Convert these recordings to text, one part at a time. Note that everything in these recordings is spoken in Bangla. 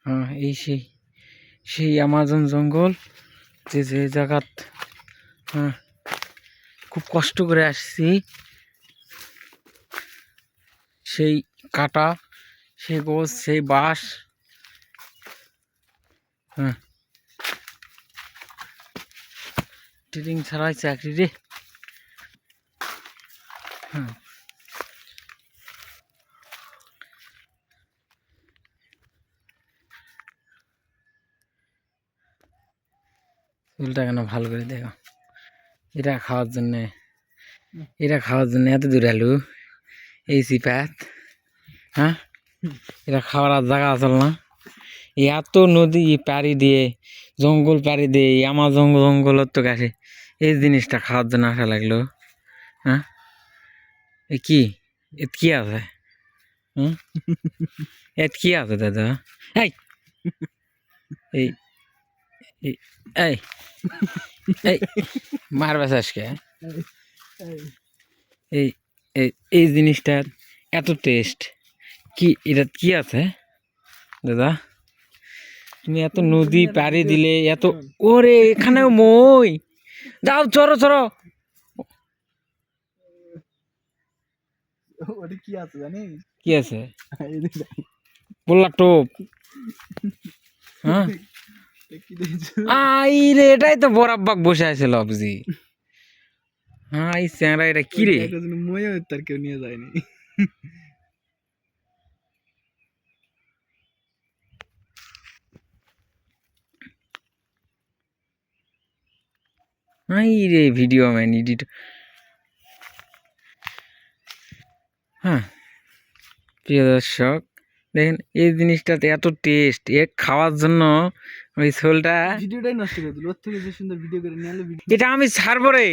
হ্যাঁ এই সেই সেই আমাজন জঙ্গল যে যে জায়গাত হ্যাঁ খুব কষ্ট করে আসছি, সেই কাটা, সেই গোছ, সেই বাঁশ। হ্যাঁ ট্রেনিং ছাড়াই চাকরি রে। হ্যাঁ চুলটা কেন ভালো করে দেখো, এটা খাওয়ার জন্যে, এটা খাওয়ার জন্য এত দূর এলু এই সিপাত। হ্যাঁ এটা খাওয়ার আর জায়গা আসল না, এত নদী পাড়ি দিয়ে, জঙ্গল পাড়ি দিয়ে আমার জঙ্গলের তো কাছে এই জিনিসটা খাওয়ার জন্য আসা লাগলো। হ্যাঁ এ কি, এত কি আছে? হুম এত কি আছে দাদা? এই এই এই এই এই মারবে আজকে? এই এই এই জিনিসটার এত টেস্ট কি, এটা কি আছে দাদা? তুমি এত নদী পাড়ি দিলে এত, ওরে এখানেও মই, যাও চড়ো চড়ো। কি আছে জানি, কি আছে বললা টোপ? হ্যাঁ আই রে, এটাই তো বরাব্বাক বসে আছে লবজি। হ্যাঁ এই চ্যাংরা, এটা কি রে? মই তার কেউ নিয়ে যায়নি। হাই রে ভিডিও ম্যান এডিট। হ্যাঁ প্রিয় দর্শক দেখেন এই জিনিসটাতে এত টেস্ট, এ খাওয়ার জন্য ওই ঝোলটা। ভিডিওটাই নষ্ট করে দিল, ওর থেকে যে সুন্দর ভিডিও করে নিয়ে এলো। এটা আমি ছাড়বো রে,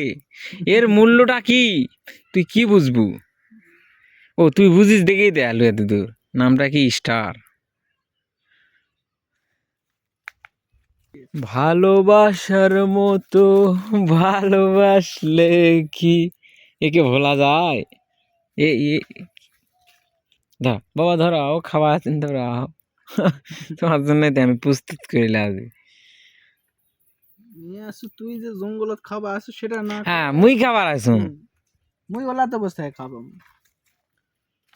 এর মূল্যটা কি তুই কি বুঝবু? ও তুই বুঝিস দেখেই দে আলু এত দূর, নামটা কি স্টার। ভালোবাসার মতো ভালোবাসলে কি একে ভোলা যায়? এ ধর বাবা, ধরাও খাওয়া আছেন, ধরাও তোমার জন্য আমি প্রস্তুত করিলাম। নিয়ে আসু তুই যে জঙ্গলত খাবা আসু সেটা না। হ্যাঁ মুই খাবার আছো, মুই ওলা তো অবস্থায় খাবো।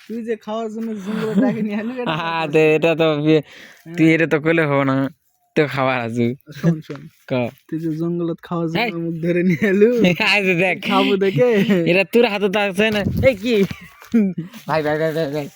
তুই যে খাওয়ার জন্য জঙ্গলত ডাকে নিয়ে এলি, হ্যাঁ এটা তো তুই এটা তো কইলে হবো না, তো খাবার আছো। শোন শোন, ক তুই যে জঙ্গলত খাওয়ার জন্য মুখ ধরে নিয়ে এলু, দেখ খাবো দেখে এটা তোর হাতে তো আছে না। এই কি ভাই ভাই ভাই ভাই ভাই